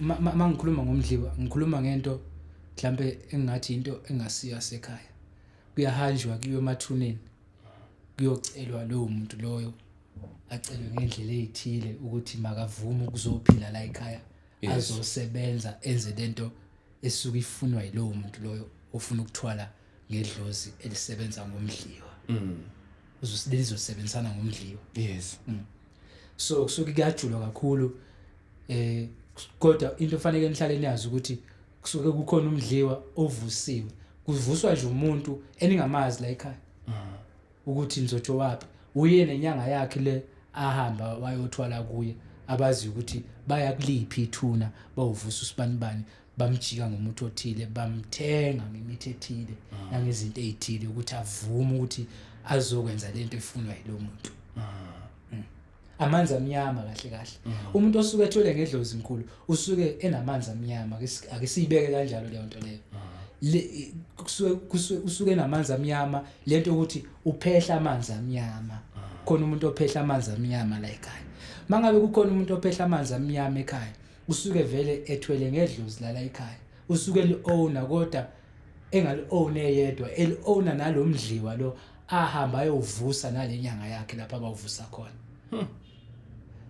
mangikhuluma ngomdliwa ngikhuluma ngento mhlambe engathi into engasiya sekhaya kuyahanjwa kuyo emathuneni kuyocelwa lowo muntu loyo acelwe ngendlela ezithile ukuthi makavume ukuzophila la ekhaya azosebenza enze lento esuka ifunwa yilowo muntu loyo ofuna ukuthwala ngedlozi elisebenza ngomdliwa uzosebenzisana ngomdliwa so kusuke kuyajulwa kakhulu kodwa into fanele nihlale niyazi ukuthi kusuke kukhona umdliwa ovusiwe kuvuswa nje umuntu eningamazi la ekhaya ukuthi nizotsho wapi uye nenyanga yakhe le ahamba wayothwala kuye abazi ukuthi baya kuliphi ithuna bawuvusa usibanibani bamjika ngomuntu othile bamthenga ngemithi ethile nangezinto ezithile ukuthi avume ukuthi azokwenza lento efunwa yilo muntu amanzi amnyama kahle umuntu osuke ethwele ngedlozi inkulu usuke enamanzi amnyama ake siyibeke kanjalo leyo nto leyo usuke enamanzi amnyama lento ukuthi uphehla amanzi amnyama khona umuntu ophehla amanzi amnyama la ekhaya mangabe kukhona umuntu ophehla amanzi amnyama ekhaya usuke vele ethwele ngedlozi la ekhaya usuke li-owner kodwa engali-own eyedwa eli-owner nalomdliwa lo ahamba ayovusa nalenyanga yakhe lapha abawuvusa khona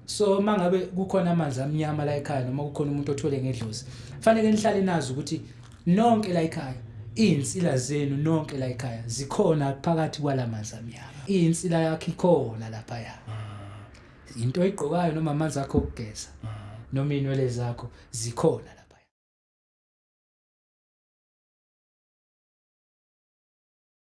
so mangabe kukhona amanzi amnyama la ekhaya noma kukhona umuntu othwele ngedlozi fanele nihlale nazi ukuthi nonke la ekhaya insila zenu nonke la ekhaya zikhona phakathi kwalamanzi amnyama insila yakhe ikhona lapha ya into oyigqokayo noma amanzi akho okugeza noma inwele zakho zikhona